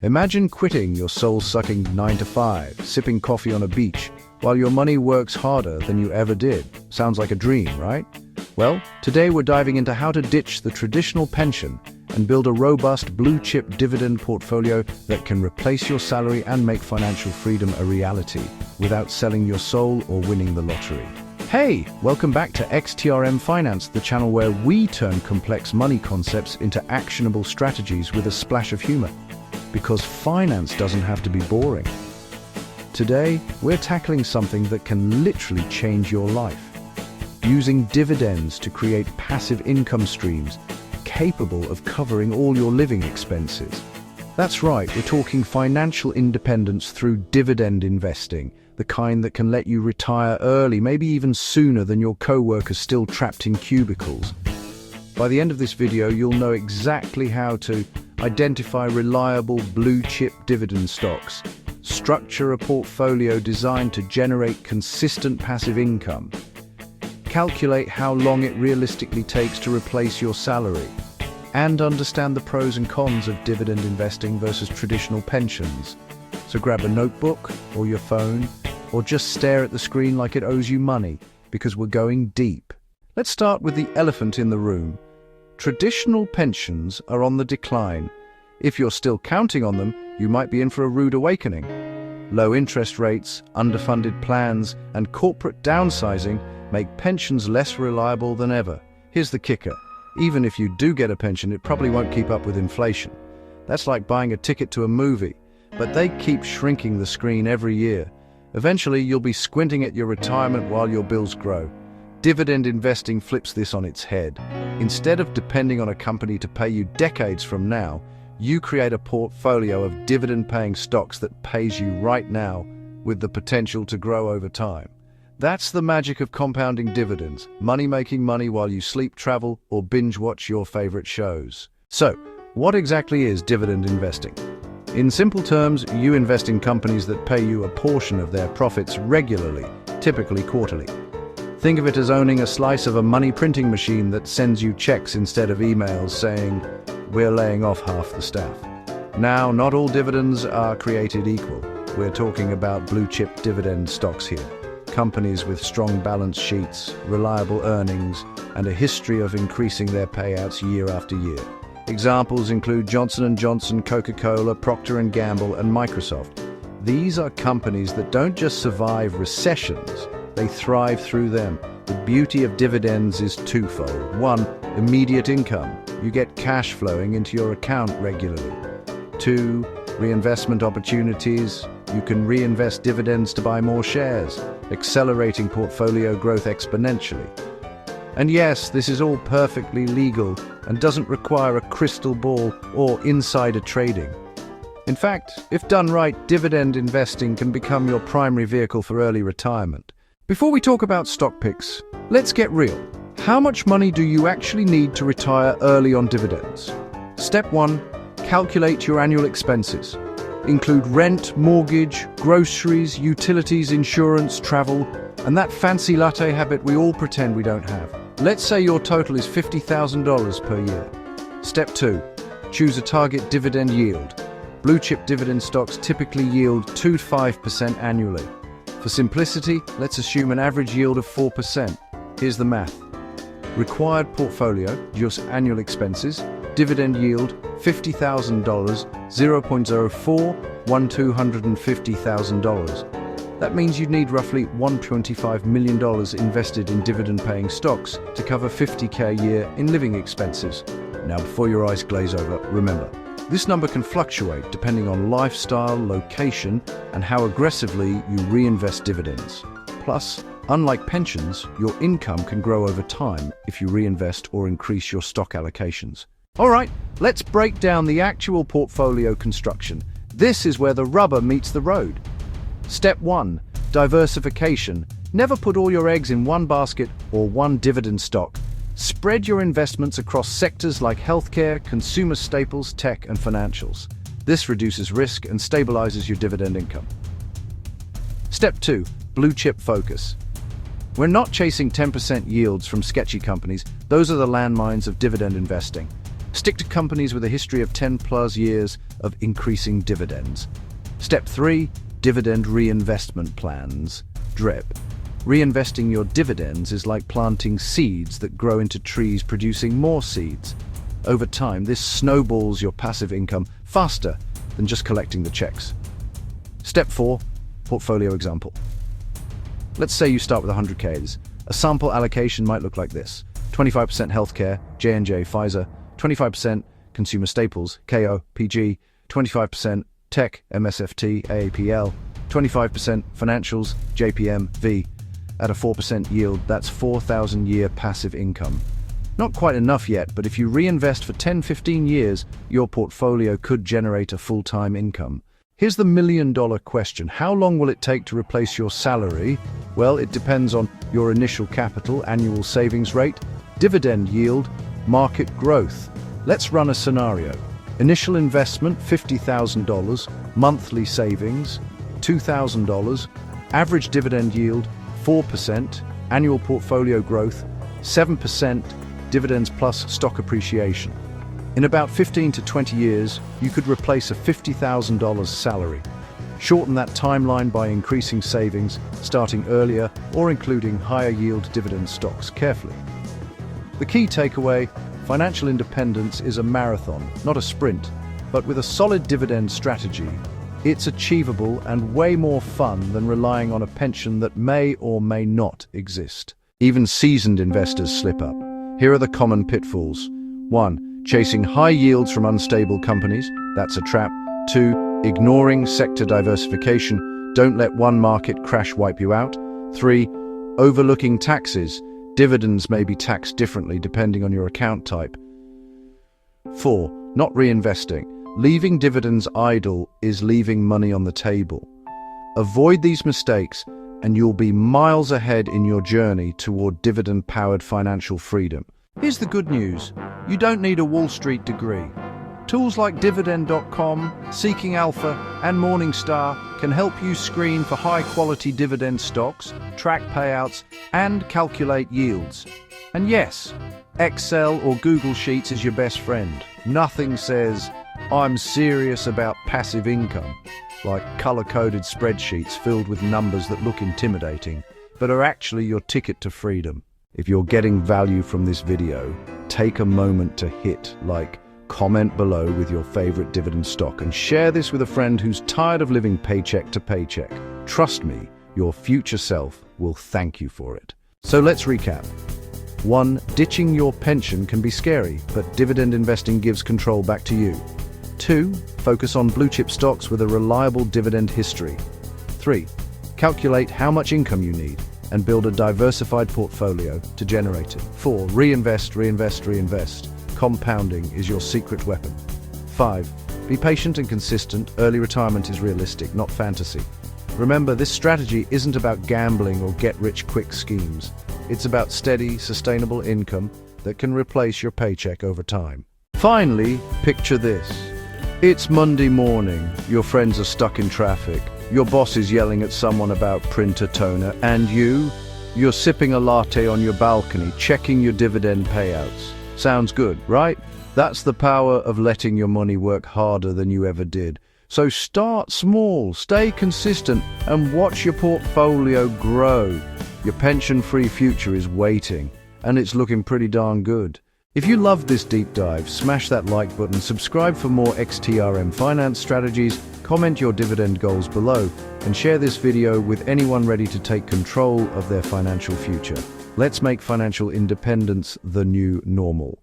Imagine quitting your soul-sucking 9 to 5, sipping coffee on a beach, while your money works harder than you ever did. Sounds like a dream, right? Well, today we're diving into how to ditch the traditional pension and build a robust blue-chip dividend portfolio that can replace your salary and make financial freedom a reality without selling your soul or winning the lottery. Hey, welcome back to XTRM Finance, the channel where we turn complex money concepts into actionable strategies with a splash of humor. Because finance doesn't have to be boring. Today, we're tackling something that can literally change your life. Using dividends to create passive income streams capable of covering all your living expenses. That's right, we're talking financial independence through dividend investing, the kind that can let you retire early, maybe even sooner than your co-workers still trapped in cubicles. By the end of this video, you'll know exactly how to identify reliable blue-chip dividend stocks, structure a portfolio designed to generate consistent passive income, calculate how long it realistically takes to replace your salary, and understand the pros and cons of dividend investing versus traditional pensions. So grab a notebook or your phone, or just stare at the screen like it owes you money, because we're going deep. Let's start with the elephant in the room. Traditional pensions are on the decline. If you're still counting on them, you might be in for a rude awakening. Low interest rates, underfunded plans, and corporate downsizing make pensions less reliable than ever. Here's the kicker. Even if you do get a pension, it probably won't keep up with inflation. That's like buying a ticket to a movie, but they keep shrinking the screen every year. Eventually, you'll be squinting at your retirement while your bills grow. Dividend investing flips this on its head. Instead of depending on a company to pay you decades from now, you create a portfolio of dividend-paying stocks that pays you right now with the potential to grow over time. That's the magic of compounding dividends, making money while you sleep, travel, or binge-watch your favorite shows. So, what exactly is dividend investing? In simple terms, you invest in companies that pay you a portion of their profits regularly, typically quarterly. Think of it as owning a slice of a money printing machine that sends you checks instead of emails saying, "We're laying off half the staff." Now, not all dividends are created equal. We're talking about blue-chip dividend stocks here. Companies with strong balance sheets, reliable earnings, and a history of increasing their payouts year after year. Examples include Johnson & Johnson, Coca-Cola, Procter & Gamble, and Microsoft. These are companies that don't just survive recessions, they thrive through them. The beauty of dividends is twofold. One, immediate income. You get cash flowing into your account regularly. Two, reinvestment opportunities. You can reinvest dividends to buy more shares, accelerating portfolio growth exponentially. And yes, this is all perfectly legal and doesn't require a crystal ball or insider trading. In fact, if done right, dividend investing can become your primary vehicle for early retirement. Before we talk about stock picks, let's get real. How much money do you actually need to retire early on dividends? Step 1, calculate your annual expenses. Include rent, mortgage, groceries, utilities, insurance, travel, and that fancy latte habit we all pretend we don't have. Let's say your total is $50,000 per year. Step 2, choose a target dividend yield. Blue chip dividend stocks typically yield 2 to 5% annually. For simplicity, let's assume an average yield of 4%. Here's the math. Required portfolio, just annual expenses, dividend yield, $50,000, 0.04, $250,000. That means you'd need roughly $125 million invested in dividend-paying stocks to cover $50K a year in living expenses. Now, before your eyes glaze over, remember, this number can fluctuate depending on lifestyle, location, and how aggressively you reinvest dividends. Plus, unlike pensions, your income can grow over time if you reinvest or increase your stock allocations. All right, let's break down the actual portfolio construction. This is where the rubber meets the road. Step 1, diversification. Never put all your eggs in one basket or one dividend stock. Spread your investments across sectors like healthcare, consumer staples, tech, and financials. This reduces risk and stabilizes your dividend income. Step 2, blue chip focus. We're not chasing 10% yields from sketchy companies. Those are the landmines of dividend investing. Stick to companies with a history of 10+ years of increasing dividends. Step 3. Dividend reinvestment plans. DREP. Reinvesting your dividends is like planting seeds that grow into trees producing more seeds. Over time, this snowballs your passive income faster than just collecting the checks. Step 4. Portfolio example. Let's say you start with 100Ks. A sample allocation might look like this: 25% healthcare, J&J, Pfizer; 25% consumer staples, KO, PG; 25% tech, MSFT, AAPL; 25% financials, JPM, V. At a 4% yield, that's 4,000-year passive income. Not quite enough yet, but if you reinvest for 10-15 years, your portfolio could generate a full-time income. Here's the million-dollar question. How long will it take to replace your salary? Well, it depends on your initial capital, annual savings rate, dividend yield, market growth. Let's run a scenario. Initial investment, $50,000, monthly savings, $2,000, average dividend yield, 4%, annual portfolio growth, 7%, dividends plus stock appreciation. In about 15 to 20 years, you could replace a $50,000 salary. Shorten that timeline by increasing savings, starting earlier, or including higher yield dividend stocks carefully. The key takeaway: financial independence is a marathon, not a sprint. But with a solid dividend strategy, it's achievable and way more fun than relying on a pension that may or may not exist. Even seasoned investors slip up. Here are the common pitfalls. 1. Chasing high yields from unstable companies. That's a trap. 2. Ignoring sector diversification. Don't let one market crash wipe you out. 3. Overlooking taxes. Dividends may be taxed differently depending on your account type. 4. Not reinvesting. Leaving dividends idle is leaving money on the table. Avoid these mistakes, and you'll be miles ahead in your journey toward dividend-powered financial freedom. Here's the good news. You don't need a Wall Street degree. Tools like Dividend.com, Seeking Alpha, and Morningstar can help you screen for high-quality dividend stocks, track payouts, and calculate yields. And yes, Excel or Google Sheets is your best friend. Nothing says, "I'm serious about passive income," like color-coded spreadsheets filled with numbers that look intimidating, but are actually your ticket to freedom. If you're getting value from this video, take a moment to hit like, comment below with your favorite dividend stock, and share this with a friend who's tired of living paycheck to paycheck. Trust me, your future self will thank you for it. So let's recap. 1. Ditching your pension can be scary, but dividend investing gives control back to you. 2. Focus on blue-chip stocks with a reliable dividend history. 3. Calculate how much income you need and build a diversified portfolio to generate it. 4. Reinvest, reinvest, reinvest. Compounding is your secret weapon. 5. Be patient and consistent. Early retirement is realistic, not fantasy. Remember, this strategy isn't about gambling or get-rich-quick schemes. It's about steady, sustainable income that can replace your paycheck over time. Finally, picture this. It's Monday morning, your friends are stuck in traffic, your boss is yelling at someone about printer toner, and you're sipping a latte on your balcony, checking your dividend payouts. Sounds good, right? That's the power of letting your money work harder than you ever did. So start small, stay consistent, and watch your portfolio grow. Your pension-free future is waiting, and it's looking pretty darn good. If you loved this deep dive, smash that like button, subscribe for more XTRM finance strategies, comment your dividend goals below, and share this video with anyone ready to take control of their financial future. Let's make financial independence the new normal.